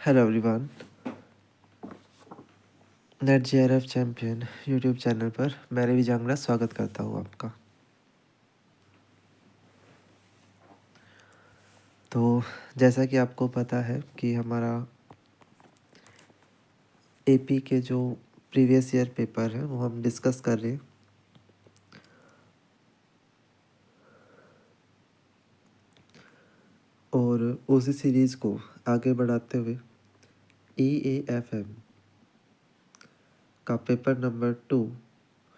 Hello everyone, net JRF champion YouTube channel पर मैं रवि जांगड़ा स्वागत करता हूँ आपका। तो जैसा कि आपको पता है कि हमारा एपी के जो प्रीवियस ईयर पेपर है वो हम डिस्कस कर रहे हैं। और उसी सीरीज़ को आगे बढ़ाते हुए EAFM का पेपर नंबर 2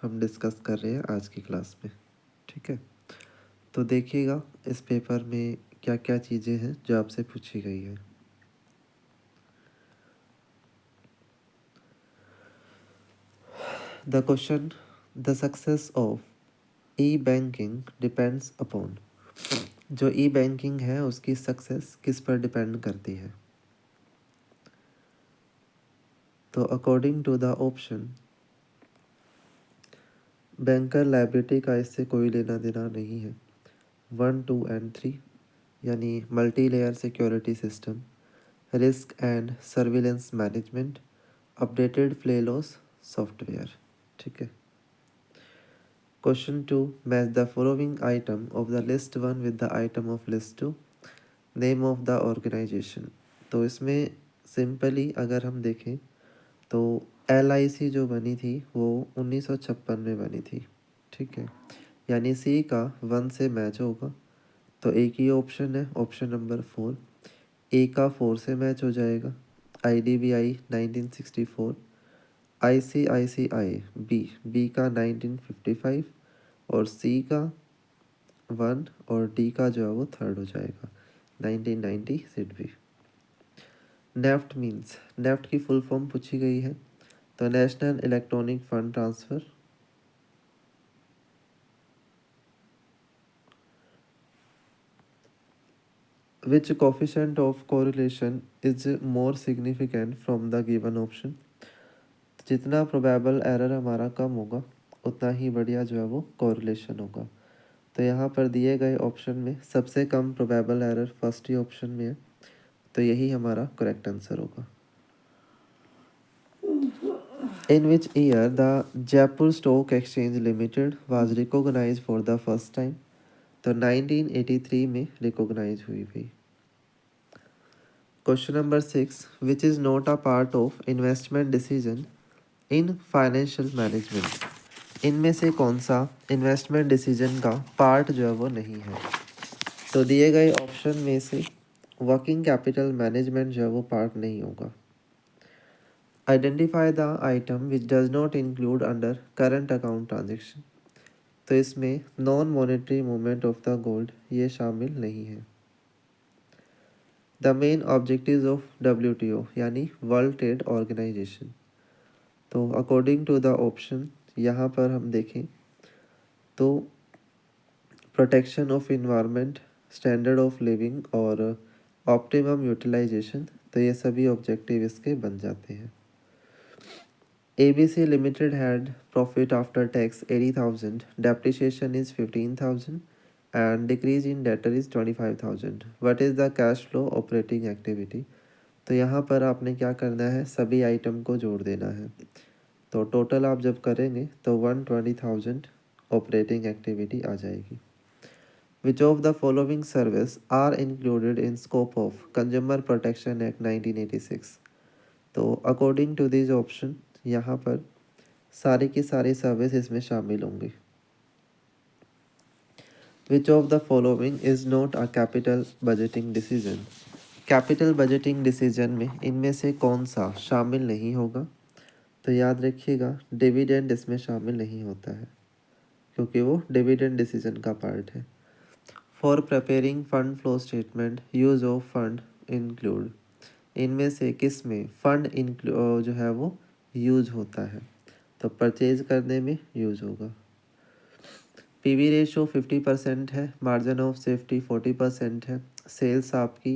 हम डिस्कस कर रहे हैं आज की क्लास में। ठीक है, तो देखिएगा इस पेपर में क्या क्या चीज़ें हैं जो आपसे पूछी गई है। The question, the success of E banking depends upon. जो ई बैंकिंग है उसकी सक्सेस किस पर डिपेंड करती है? तो according to the option, banker liability का इससे कोई लेना देना नहीं है। 1, 2 एंड 3 यानी multi layer security system, risk and surveillance management, updated flawless software. ठीक है। Question 2, match the following item of the list 1 with the item of list 2, name of the organisation. तो इसमें सिंपली अगर हम देखें तो LIC जो बनी थी वो 1956 में बनी थी। ठीक है, यानी सी का 1 से मैच होगा। तो एक ही ऑप्शन है, ऑप्शन नंबर 4। ए का 4 से मैच हो जाएगा, IDBI 1964, ICICI बी का 1955 और सी का 1 और डी का जो है वो 3rd हो जाएगा 1990 सिडबी। नेफ्ट मीन्स, नेफ्ट की फुल फॉर्म पूछी गई है। तो national electronic fund transfer. Which coefficient of correlation is more significant from the given option. जितना प्रोबेबल एरर हमारा कम होगा उतना ही बढ़िया जो है वो कोरिलेशन होगा। तो यहाँ पर दिए गए ऑप्शन में सबसे कम प्रोबेबल एरर फर्स्ट ही ऑप्शन में है, तो यही हमारा करेक्ट आंसर होगा। In which year the Jaipur Stock Exchange Limited was recognized for the first time? तो 1983 में रिकॉग्नाइज हुई थी। Question number 6, which is not a part of investment decision in financial management. इनमें से कौन सा इन्वेस्टमेंट डिसीजन का पार्ट जो है वो नहीं है? तो दिए गए ऑप्शन में से वर्किंग कैपिटल मैनेजमेंट जो है वो पार्ट नहीं होगा। Identify the item which does not include under current account transaction. तो इसमें non monetary movement of the gold ये शामिल नहीं है। The main objectives of WTO यानी वर्ल्ड ट्रेड ऑर्गेनाइजेशन। तो अकॉर्डिंग टू द ऑप्शन यहाँ पर हम देखें तो protection of environment, standard of living और ऑप्टिमम यूटिलाइजेशन, तो ये सभी ऑब्जेक्टिव इसके बन जाते हैं। ABC Limited had profit after tax 80,000, depreciation is 15,000 and decrease in debtor is 25,000. What is the cash flow operating activity? तो यहाँ पर आपने क्या करना है, सभी आइटम को जोड़ देना है। तो टोटल आप जब करेंगे तो 120,000 ऑपरेटिंग एक्टिविटी आ जाएगी। Which of the following service are included in scope of Consumer Protection Act 1986? तो अकॉर्डिंग टू दिस ऑप्शन यहाँ पर सारी की सारी सर्विस इसमें शामिल होंगी। विच of the following is not a capital budgeting decision. Capital budgeting decision में इनमें से कौन सा शामिल नहीं होगा? तो याद रखिएगा डिविडेंड इसमें शामिल नहीं होता है क्योंकि वो डिविडेंड डिसीजन का पार्ट है। For preparing fund flow statement use of fund include. इनमें से किस में फंड जो है वो यूज होता है? तो परचेज करने में यूज होगा। PV रेशो 50% है, मार्जिन ऑफ सेफ्टी 40% है, सेल्स आपकी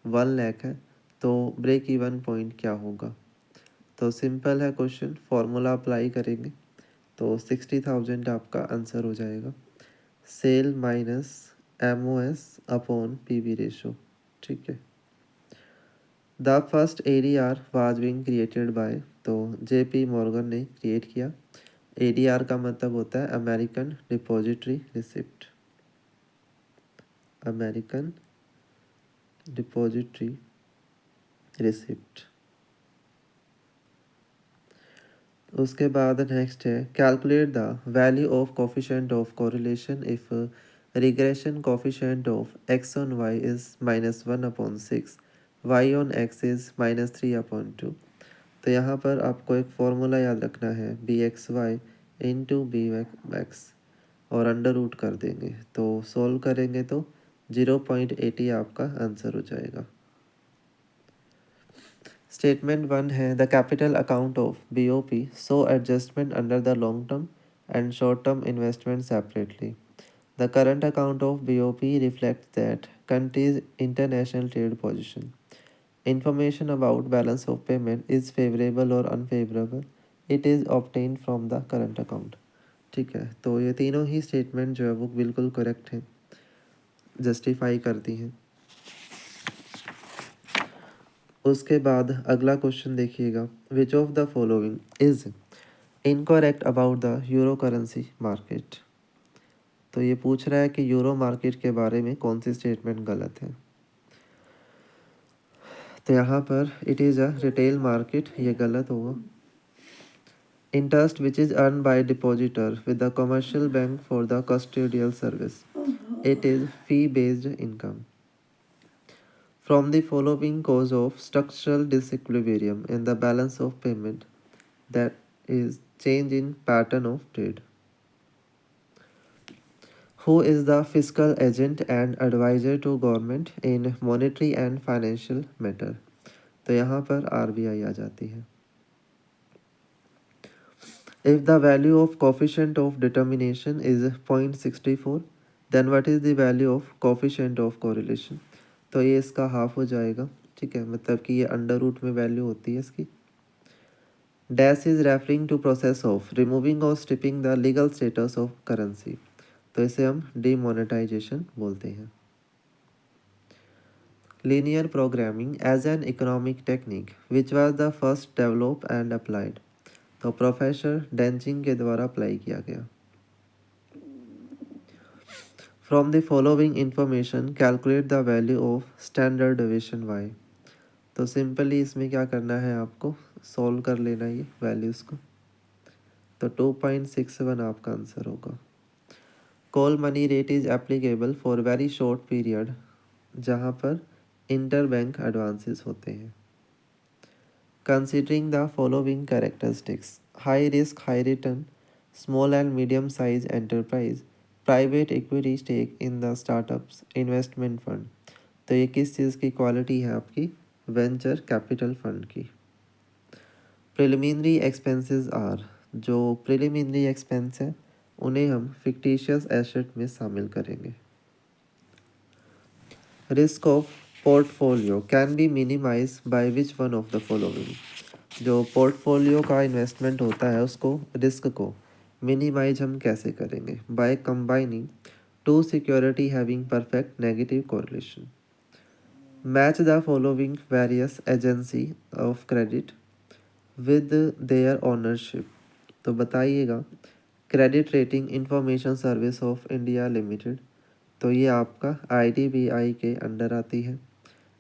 1 लाख है, तो ब्रेक इवन पॉइंट क्या होगा? तो सिंपल है क्वेश्चन, फॉर्मूला अप्लाई करेंगे तो 60,000 आपका आंसर हो जाएगा। Sell minus MOS upon PV ratio. ठीक है। The first ADR was being created by, तो JP मॉर्गन ने क्रिएट किया। ADR का मतलब होता है American depository receipt, American depository receipt. उसके बाद नेक्स्ट है calculate the value of coefficient of correlation if regression coefficient of x on y is -1/6, y on x is -3/2। तो यहाँ पर आपको एक फॉर्मूला याद रखना है bxy इंटू bx और अंडर रूट कर देंगे, तो सॉल्व करेंगे तो 0.80 आपका आंसर हो जाएगा। स्टेटमेंट 1 है the capital account of BOP so adjustment under the long term and short term investment separately. The current account of BOP reflects that country's international trade position. Information about balance of payment is favorable or unfavorable. It is obtained from the current account. ठीक है, तो ये तीनों ही statement जो है वो बिल्कुल correct हैं, जस्टिफाई करती हैं। उसके बाद अगला क्वेश्चन देखिएगा, विच of the following is incorrect about the euro currency market. तो ये पूछ रहा है कि यूरो मार्केट के बारे में कौन सी स्टेटमेंट गलत है। तो यहाँ पर it is a retail market, ये गलत होगा। Interest which is earn by depositor with the commercial bank for the custodial service, it is fee based income. From the following cause of structural disequilibrium in the balance of payment, that is change in pattern of trade. Who is the fiscal agent and advisor to government in monetary and financial matter? तो यहाँ पर RBI आ जाती है। If the value of coefficient of determination is 0.64, then what is the value of coefficient of correlation? तो ये इसका half हो जाएगा, ठीक है, मतलब कि ये अंडर रूट में वैल्यू होती है इसकी। Dash is referring to process of removing और stripping the legal status of currency, तो इसे हम डीमोनेटाइजेशन बोलते हैं। Linear programming as an economic technique which was the first develop and applied, तो प्रोफेसर डेंचिंग के द्वारा अप्लाई किया गया। From the following information calculate the value of standard deviation y, तो सिंपली इसमें क्या करना है, आपको सॉल्व कर लेना ये वैल्यूज़ को, तो 2.61 आपका आंसर होगा। Call money rate is applicable for very short period, जहाँ पर इंटर बैंक एडवांसेस होते हैं। Considering the following characteristics, high risk high return, small and medium size enterprise, private equity stake in the startups, investment fund, तो ये किस चीज़ की quality है आपकी, वेंचर कैपिटल फंड की। प्रिलिमिनरी एक्सपेंसेस आर, जो प्रिलिमिनरी एक्सपेंस है उन्हें हम फिक्टिशियस एसेट में शामिल करेंगे। Risk of portfolio can be minimize by which one of the following, जो पोर्टफोलियो का इन्वेस्टमेंट होता है उसको रिस्क को मिनिमाइज हम कैसे करेंगे, by combining two security having perfect negative correlation. Match the following various agency of credit with their ownership, तो बताइएगा credit rating information service of India limited, तो ये आपका IDBI के अंडर आती है।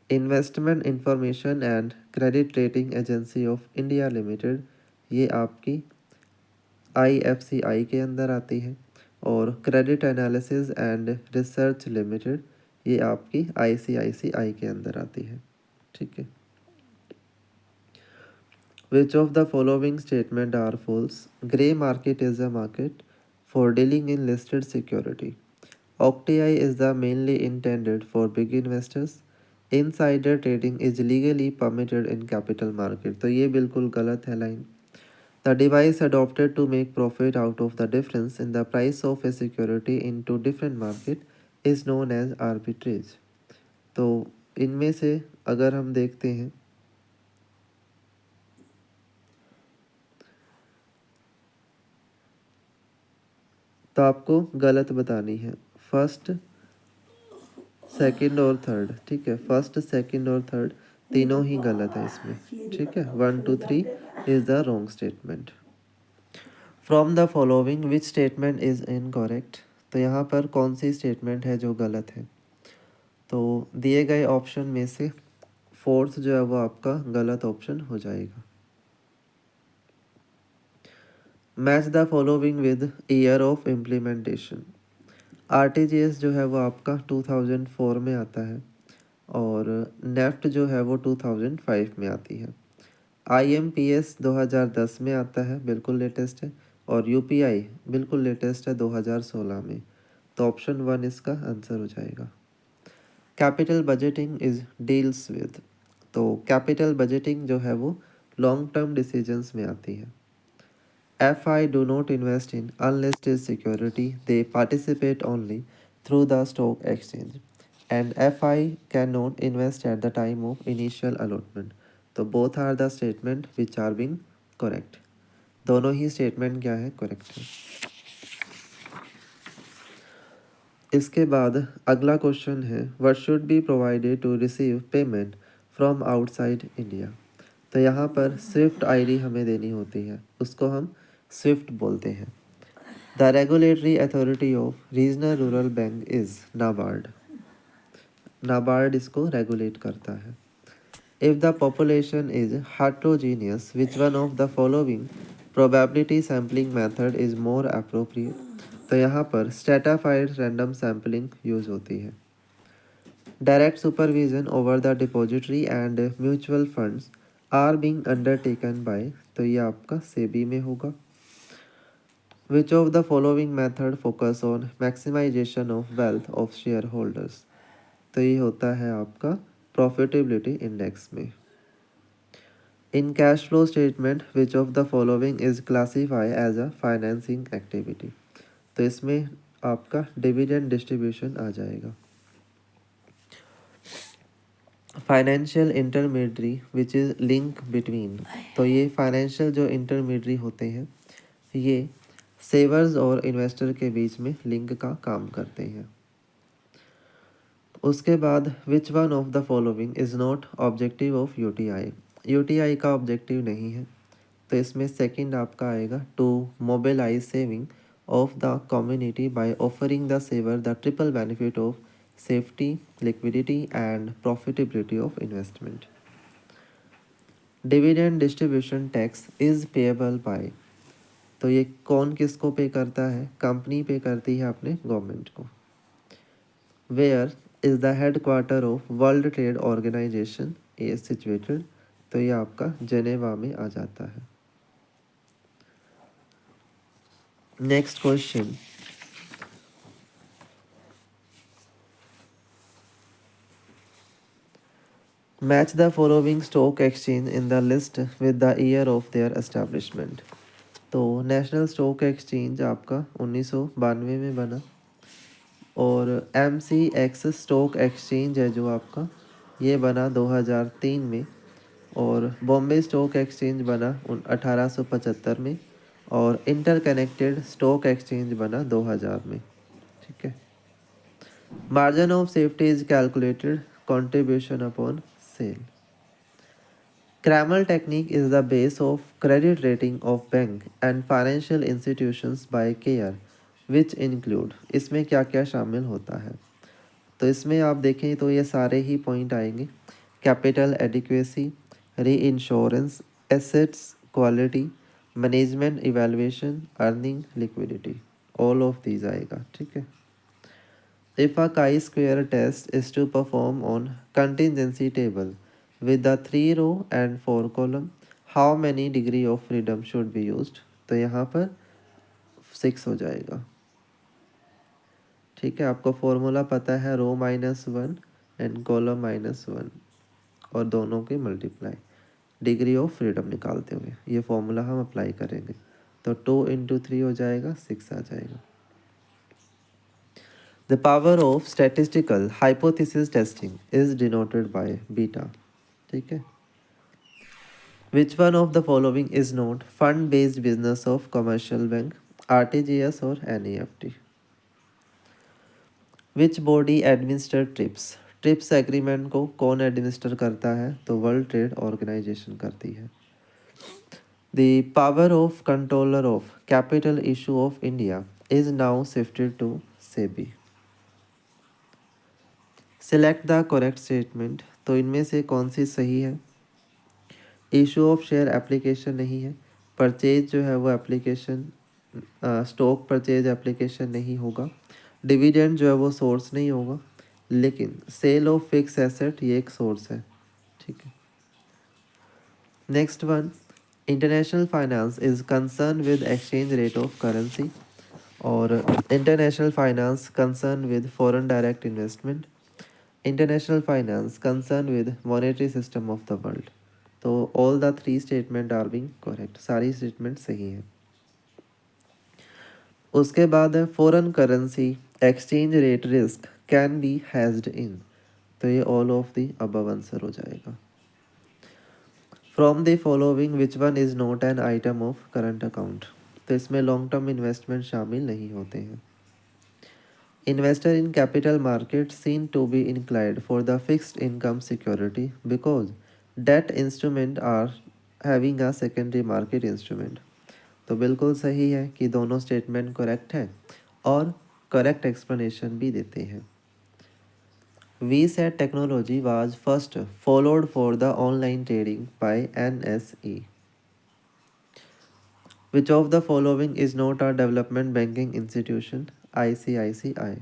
Investment information and credit rating agency of India limited, ये आपकी IFCI के अंदर आती है। और credit analysis and research limited, ये आपकी ICICI के अंदर आती है, ठीक है। Which of the following statement are false? Grey market is a market for dealing in listed security. OCTI is the mainly intended for big investors. Insider trading is legally permitted in capital market. तो ये बिल्कुल गलत है line. The device adopted to make profit out of the difference in the price of a security into different market is known as arbitrage. तो इनमें से अगर हम देखते हैं तो आपको गलत बतानी है, फर्स्ट सेकंड और थर्ड, ठीक है, फर्स्ट सेकंड और थर्ड तीनों ही गलत है इसमें, ठीक है। 1 2 3 is the wrong statement. From the following which statement is incorrect, तो यहाँ पर कौन सी स्टेटमेंट है जो गलत है। तो दिए गए ऑप्शन में से फोर्थ जो है वो आपका गलत ऑप्शन हो जाएगा। Match the following with year of implementation. RTGS जो है वो आपका 2004 में आता है और नेफ्ट जो है वो 2005 में आती है। आईएमपीएस 2010 में आता है, बिल्कुल लेटेस्ट है। और यूपीआई बिल्कुल लेटेस्ट है 2016 में। तो ऑप्शन 1 इसका आंसर हो जाएगा। Capital budgeting is deals with, तो कैपिटल बजटिंग जो है वो लॉन्ग टर्म डिसीजंस में आती है। FI do not invest in unlisted security, they participate only through the stock exchange. And FI cannot invest at the time of initial allotment. तो both are the statement which are being correct. दोनों ही statement क्या है, correct है। इसके बाद अगला question है what should be provided to receive payment from outside India. तो यहाँ पर स्विफ्ट आईडी हमें देनी होती है, उसको हम स्विफ्ट बोलते हैं। The regulatory authority of regional rural bank is NABARD. NABARD इसको रेगुलेट करता है। If the population is heterogeneous, which one of the following probability sampling method is more appropriate? तो यहाँ पर स्ट्रेटाफाइड रैंडम सैम्पलिंग यूज होती है। Direct supervision over the depository and mutual funds are being undertaken by, तो ये आपका SEBI में होगा। Which of the following method focus on maximization of wealth of share holders, तो ये होता है आपका प्रॉफिटेबिलिटी इंडेक्स में। In cash flow statement which of the following is classify as a financing activity, तो इसमें आपका डिविडेंड डिस्ट्रीब्यूशन आ जाएगा। Financial intermediary which is link between, तो ये फाइनेंशियल जो इंटरमीडियरी होते हैं ये सेवर्स और इन्वेस्टर के बीच में लिंक का काम करते हैं। उसके बाद which one of the following is not objective of UTI, UTI का ऑब्जेक्टिव नहीं है, तो इसमें सेकंड आपका आएगा to mobilize saving of the community by offering the saver the triple benefit of safety, liquidity and profitability of investment. Dividend distribution tax is payable by, तो ये कौन किसको पे करता है, कंपनी पे करती है अपने गवर्नमेंट को। Where is the head quarter of world trade organization is situated, तो ये आपका जेनेवा में आ जाता है। Next question, match the following stock exchange in the list with the year of their establishment. तो नेशनल स्टॉक एक्सचेंज आपका 1992 में बना और MCX स्टॉक एक्सचेंज है जो आपका ये बना 2003 में और बॉम्बे स्टॉक एक्सचेंज बना 1875 में और इंटरकनेक्टेड स्टॉक एक्सचेंज बना 2000 में, ठीक है। Margin of safety is calculated contribution upon sale. Cramer technique is the base of credit rating of bank and financial institutions by care which include, इसमें क्या क्या शामिल होता है। तो इसमें आप देखें तो ये सारे ही पॉइंट आएंगे। Capital adequacy, reinsurance, assets quality, management evaluation, earning, liquidity, all of these आएगा, ठीक है। If a chi square test is to perform on contingency table with the 3 row and 4 column, how many degree of freedom should be used, तो यहाँ पर 6 हो जाएगा, ठीक है। आपको फॉर्मूला पता है रो -1 एंड कॉलम -1 और दोनों के मल्टीप्लाई डिग्री ऑफ फ्रीडम निकालते हुए ये फॉर्मूला हम अप्लाई करेंगे। तो 2 × 3 हो जाएगा, 6 आ जाएगा। The power of statistical hypothesis testing is denoted by beta, ठीक है। Which one of the following is not fund-based business of commercial bank, RTGS or NEFT? Which body administers TRIPS? Trips agreement को कौन administer करता है? तो world trade organization करती है। The power of controller of capital issue of India is now shifted to SEBI. Select the correct statement. तो इनमें से कौन सी सही है? इशू ऑफ शेयर एप्लीकेशन नहीं है। परचेज जो है वो एप्लीकेशन, स्टॉक परचेज एप्लीकेशन नहीं होगा। डिविडेंड जो है वो सोर्स नहीं होगा, लेकिन सेल ऑफ फिक्स एसेट ये एक सोर्स है। ठीक है। Next one, international finance is concern with exchange rate of currency, और international finance concern with foreign direct investment, international finance concern with monetary system of the world. तो all the three statement are being correct, सारी statement सही हैं। उसके बाद है foreign currency exchange rate risk can be hedged in. तो ये all of the above answer हो जाएगा। From the following which one is not an item of current account. तो इसमें लॉन्ग टर्म इन्वेस्टमेंट शामिल नहीं होते हैं। Investor in capital market seen to be inclined for the fixed income security because debt instrument are having a secondary market instrument. तो बिल्कुल सही है कि दोनों स्टेटमेंट करेक्ट है और करेक्ट एक्सप्लेनेशन भी देते हैं। V sat technology was first followed for the online trading by NSE। Which of the following is not a development banking institution? ICICI।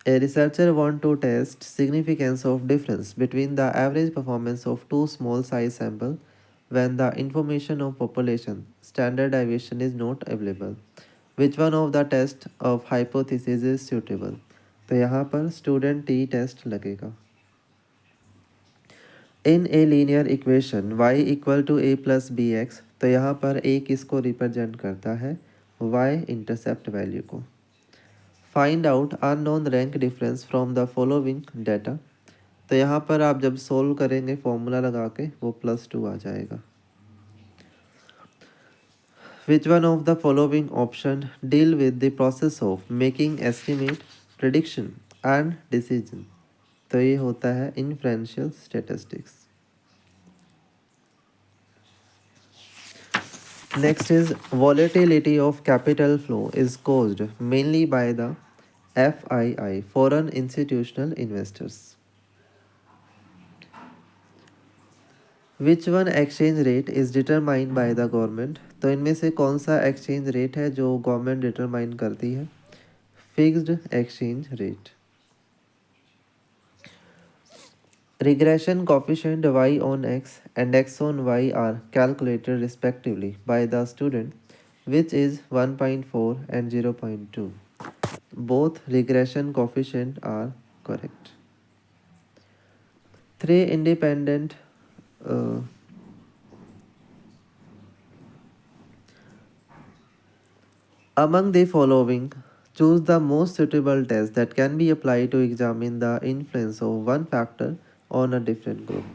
A researcher want to test significance of difference between the average performance of two small size sample when the information of population standard deviation is not available. Which one of the test of hypothesis is suitable? तो यहाँ पर student t test लगेगा। In a linear equation y equal to a plus b x, तो यहाँ पर a किसको represent करता है? y इंटरसेप्ट वैल्यू को। Find out unknown rank difference from the following data. तो यहाँ पर आप जब सोल्व करेंगे फॉर्मूला लगा के वो +2 आ जाएगा। विच one of the following option deal with the process of making estimate, prediction and decision? तो ये होता है inferential statistics. Next is volatility of capital flow is caused mainly by the FII, foreign institutional investors. Which one exchange rate is determined by the government? तो इनमें से कौन सा exchange rate है जो गवर्नमेंट डिटरमाइन करती है? Fixed exchange rate. Regression coefficient y on x and x on y are calculated respectively by the student, which is 1.4 and 0.2. Both regression coefficient are correct. Three independent uh, among the following, choose the most suitable test that can be applied to examine the influence of one factor on a different group.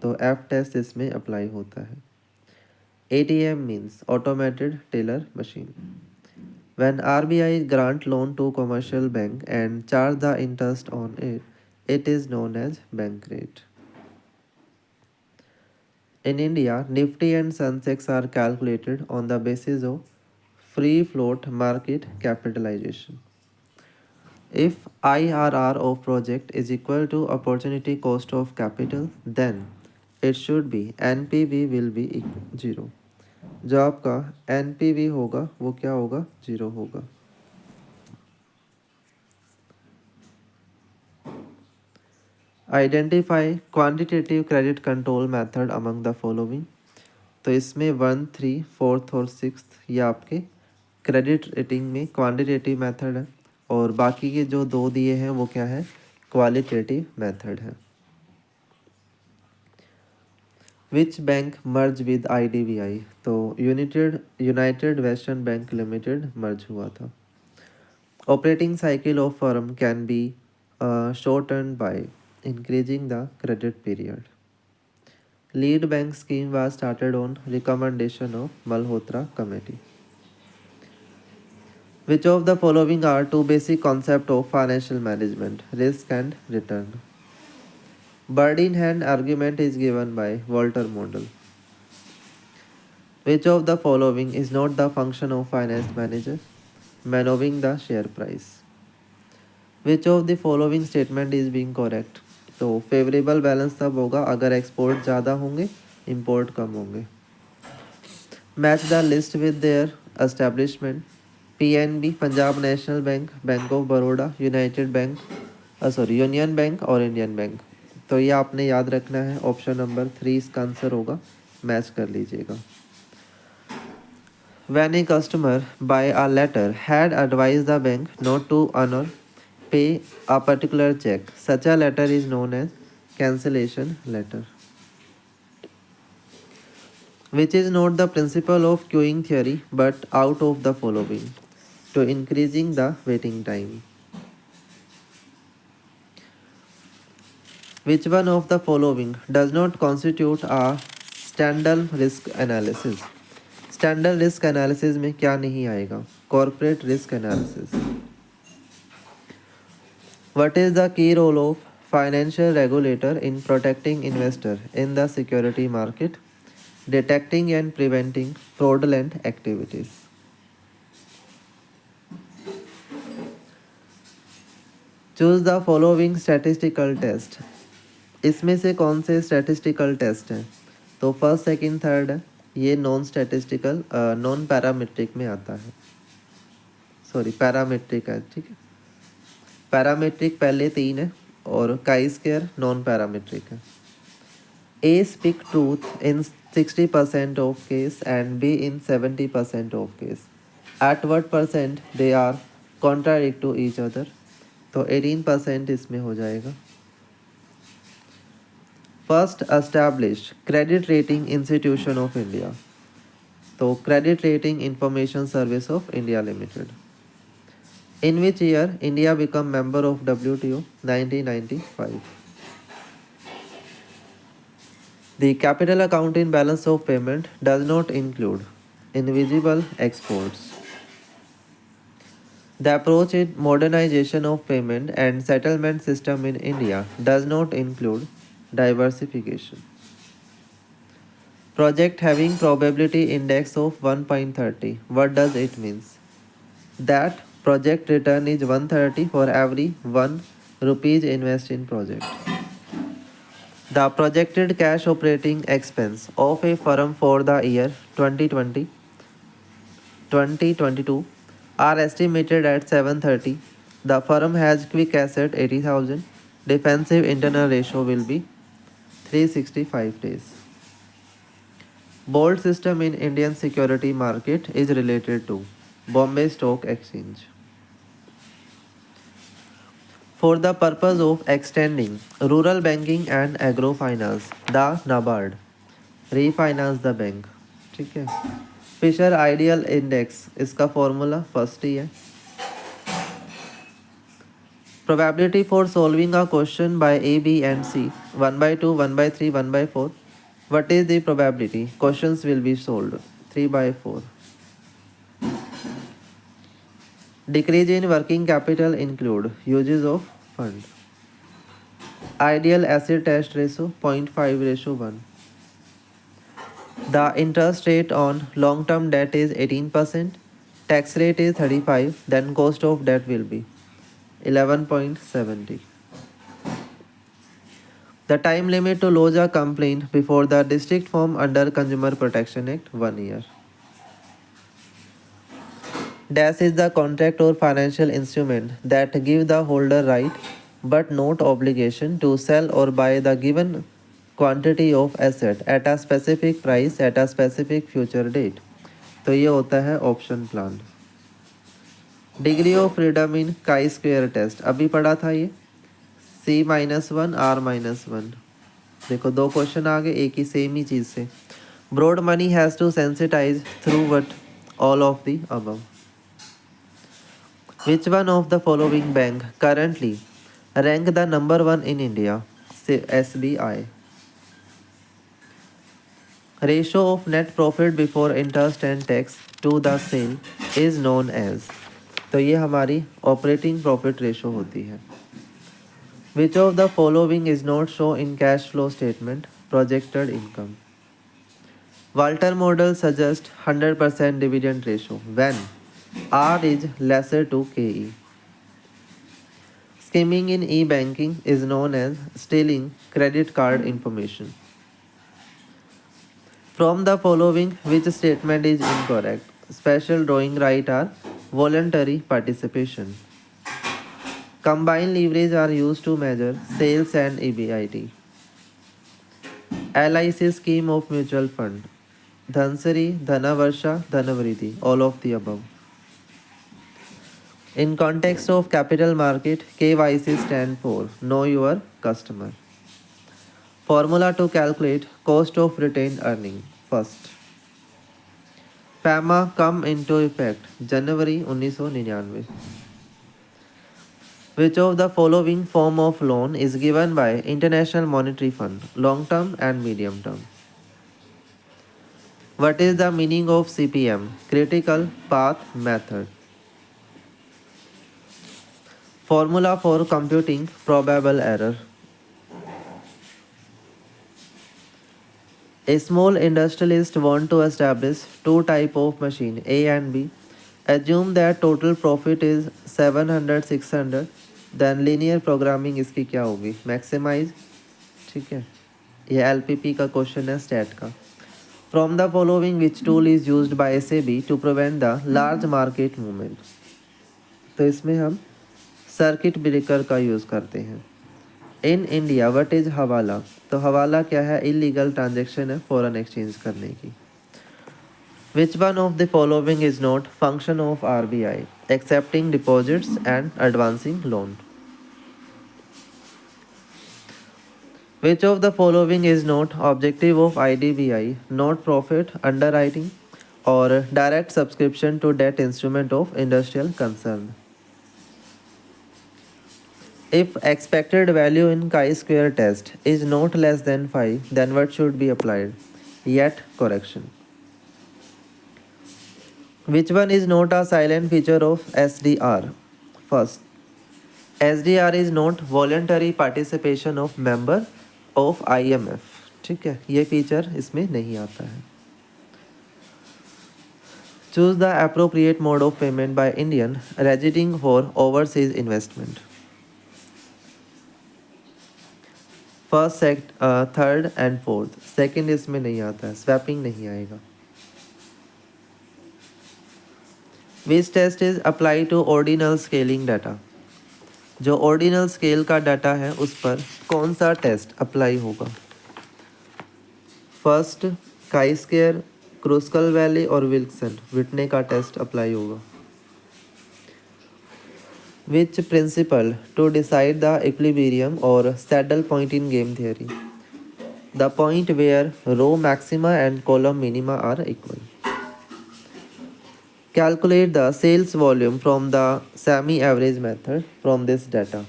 तो F test इसमें apply होता है। ATM means automated teller machine. When RBI grant loan to commercial bank and charge the interest on it, it is known as bank rate. In India, Nifty and Sensex are calculated on the basis of free float market capitalization. If IRR of project is equal to opportunity cost of capital, then it should be NPV will be 0। जो आपका NPV होगा वो क्या होगा? 0 होगा। Identify quantitative credit control method among the following. तो इसमें 1, 3, 4 और 6 ये आपके क्रेडिट रेटिंग में क्वांटिटेटिव मेथड है, और बाकी के जो 2 दिए हैं वो क्या है? क्वालिटेटिव मेथड है। Which bank merge with IDBI? तो यूनाइटेड वेस्टर्न बैंक लिमिटेड मर्ज हुआ था। Operating cycle of firm can be shortened by increasing the credit period. Lead bank scheme was started on recommendation of Malhotra committee. Which of the following are two basic concepts of financial management, risk and return? Bird in hand argument is given by Walter Model. Which of the following is not the function of finance manager? Managing the share price. Which of the following statement is being correct? तो favourable balance तब होगा अगर export ज़्यादा होंगे, import कम होंगे. Match the list with their establishment. PNB, Punjab national bank, bank of Baroda, United bank, union bank और Indian bank. तो ये आपने याद रखना है. ऑप्शन नंबर 3 इसका आंसर होगा. मैच कर लीजिएगा. When a customer by a letter had advised the bank not to honor pay a particular check, such a letter is known as cancellation letter. Which is not the principle of queuing theory but out of the following to increasing the waiting time. Which one of the following does not constitute a standard risk analysis? Standard risk analysis में क्या नहीं आएगा? Corporate risk analysis. What is the key role of financial regulator in protecting investor in the security market, detecting and preventing fraudulent activities? Choose the following statistical test. इसमें से कौन से statistical test हैं? तो फर्स्ट, सेकंड, थर्ड है. ये non statistical non parametric में आता है. पैरामीट्रिक है. ठीक है, पैरामीट्रिक पहले 3 है और काई स्क्वायर नॉन पैरामीट्रिक है. A speak truth in 60% of case and B in 70% of case. At what percent they are contradict to each other? तो 18% इसमें हो जाएगा. First established credit rating institution of India. तो credit rating information service of India limited. In which year India become member of WTO? 1995. The capital account in balance of payment does not include invisible exports. The approach in modernization of payment and settlement system in India does not include diversification. Project having probability index of 1.30. What does it means? That project return is 130 for every 1 rupees invest in project. The projected cash operating expense of a firm for the year 2022 are estimated at 730. The firm has quick asset 80,000. Defensive internal ratio will be 365 days. Bold system in Indian security market is related to Bombay Stock Exchange. For the purpose of extending rural banking and agro finance, the NABARD refinance the bank. ठीक है. Fisher ideal index, इसका formula first ही है. Probability for solving a question by A, B and C 1/2, 1/3, 1/4. What is the probability questions will be solved? 3/4. Decrease in working capital include uses of fund. Ideal acid test ratio 0.5:1. The interest rate on long term debt is 18%. Tax rate is 35. Then cost of debt will be 11.70. The time limit to lodge a complaint before the district form under Consumer Protection Act 1 year. Dash is the contract or financial instrument that give the holder right but not obligation to sell or buy the given quantity of asset at a specific price at a specific future date. तो ये होता है option plan. Degree of freedom in chi square test अभी पढ़ा था ये. C-1 R-1. देखो 2 question आ गए एक ही सेम ही चीज़ से. Broad money has to sensitize through what all of the above. Which one of the following bank currently rank the number 1 in India? SBI. Ratio of net profit before interest and tax to the sale is known as तो ये हमारी operating profit ratio होती है। विच of the following is not show in cash flow statement? Projected income. Walter model suggests 100% dividend ratio when R is lesser to KE. Skimming in e-banking is known as stealing credit card information. From the following, which statement is incorrect? Special drawing right are voluntary participation. Combined leverage are used to measure sales and EBIT. LIC scheme of mutual fund. Dhansari, Dhanavarsha, Dhanavriddhi, all of the above. In context of capital market, KYC stand for Know Your Customer. Formula to calculate cost of retained earning. First, FAMA come into effect January 1999. Which of the following form of loan is given by International Monetary Fund, long term and medium term? What is the meaning of CPM? Critical Path Method. Formula for computing probable error. A small industrialist want to establish two type of machine A and B. Assume that total profit is 700-600. Then linear programming इसकी क्या होगी? Maximize. ठीक है, ये LPP का question है stat का. From the following which tool is used by SAB to prevent the large market movement? तो इसमें हम सर्किट ब्रेकर का यूज़ करते हैं. इन इंडिया व्हाट इज हवाला? तो हवाला क्या है? इलीगल ट्रांजेक्शन है फॉरेन एक्सचेंज करने की. Which one of the following is not function of RBI? Accepting deposits and advancing loan. Which of the following is not objective of IDBI? Not profit, underwriting और direct subscription to debt instrument of industrial concern. If expected value in chi-square test is not less than 5, then what should be applied? Yet correction. Which one is not a silent feature of SDR? First, SDR is not voluntary participation of member of IMF. ठीक है, ये feature इसमें नहीं आता है. Choose the appropriate mode of payment by Indian residing for overseas investment. First, third and fourth. Second इसमें नहीं आता है, स्वैपिंग नहीं आएगा. Which test is apply to ordinal scaling data? जो ऑर्डिनल स्केल का डाटा है उस पर कौन सा टेस्ट अप्लाई होगा? फर्स्ट, chi-square, क्रूस्कल वैली और विल्सन विटने का टेस्ट अप्लाई होगा. Which principle to decide the equilibrium or saddle point in game theory? The point where row maxima and column minima are equal. Calculate the sales volume from the semi-average method from this data.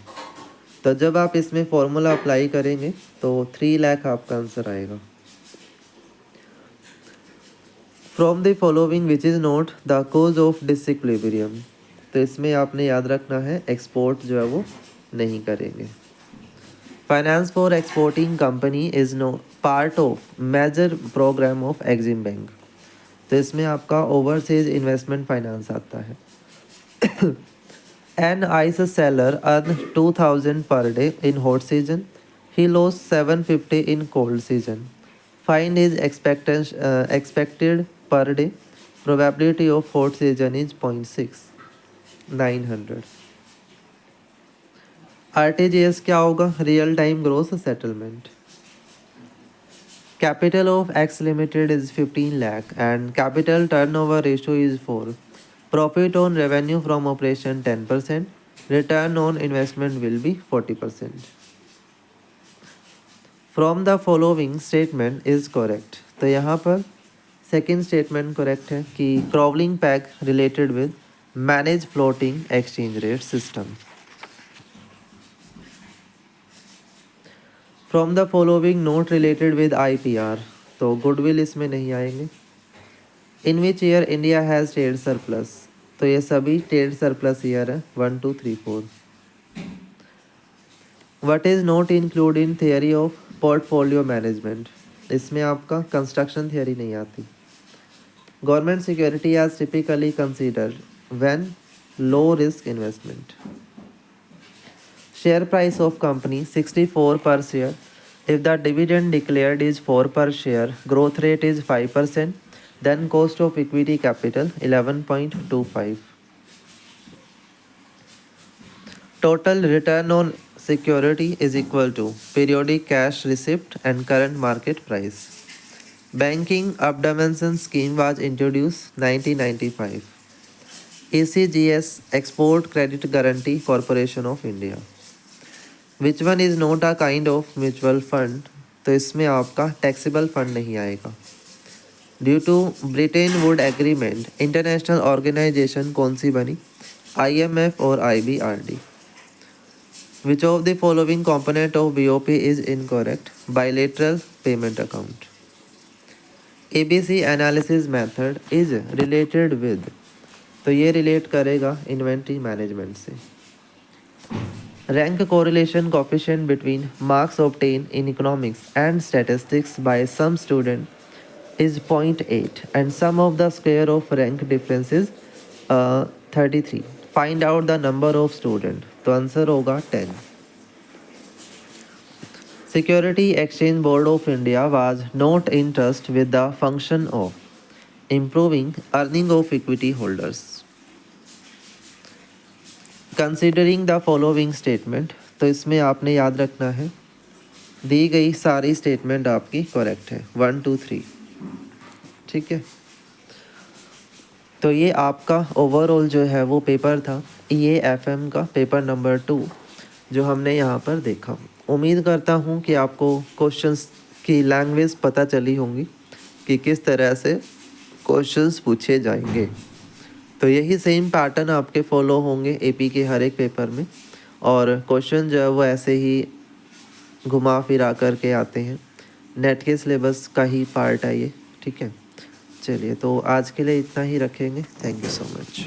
तो जब आप इसमें formula apply करेंगे तो 3 लाख आपका answer आएगा. From the following which is not the cause of disequilibrium? तो इसमें आपने याद रखना है एक्सपोर्ट जो है वो नहीं करेंगे. Finance for exporting company is no part of major program of Exim bank. तो इसमें आपका ओवरसीज इन्वेस्टमेंट फाइनेंस आता है. An ice seller earn 2000 per day in hot season. He loss 750 in cold season. Find is expected per day. Probability of hot season is 0.6. 900. RTGS क्या होगा? Real time gross settlement. Capital of X limited is 15 lakh and capital turnover ratio is 4. Profit on revenue from operation 10%. Return on investment will be 40%. From the following statement is correct. तो यहाँ पर second statement correct है कि crawling peg related with manage floating exchange rate system. From the following note related with IPR. तो goodwill इसमें नहीं आएंगे. In which year India has trade surplus? तो ये सभी ट्रेड सरप्लस ईयर है 1 2 3 4। What is not include in theory of portfolio management, इसमें आपका कंस्ट्रक्शन थियरी नहीं आती। Government security as typically considered when low risk investment. Share price of company 64 per share. If the dividend declared is 4 per share, growth rate is 5%, then cost of equity capital 11.25. Total return on security is equal to periodic cash receipt and current market price. Banking Abdamention scheme was introduced 1995. ACGS Export Credit Guarantee Corporation of India. Which one is not a kind of mutual fund, तो इसमें आपका taxable fund नहीं आएगा। Due to Bretton Wood agreement international organization कौन सी बनी, IMF और IBRD। Which of the following component of BOP is incorrect, bilateral payment account. ABC analysis method is related with, तो ये रिलेट करेगा इन्वेंट्री मैनेजमेंट से। Rank correlation coefficient between marks obtained in economics and statistics by some student is 0.8 and sum of the square of rank difference is 33. Find out the number of student, तो answer होगा 10. Security Exchange Board of India was not in trust with the function of improving earning of equity holders. Considering the following statement, तो इसमें आपने याद रखना है दी गई सारी स्टेटमेंट आपकी करेक्ट है 1 2 3, ठीक है। तो ये आपका ओवरऑल जो है वो पेपर था, ये FM का पेपर नंबर 2 जो हमने यहाँ पर देखा। उम्मीद करता हूँ कि आपको क्वेश्चंस की लैंग्वेज पता चली होंगी कि किस तरह से क्वेश्चंस पूछे जाएंगे। तो यही सेम पैटर्न आपके फॉलो होंगे AP के हर एक पेपर में, और क्वेश्चन जो है वो ऐसे ही घुमा फिरा करके आते हैं। नेट के सिलेबस का ही पार्ट है ये, ठीक है। चलिए, तो आज के लिए इतना ही रखेंगे। Thank you so much.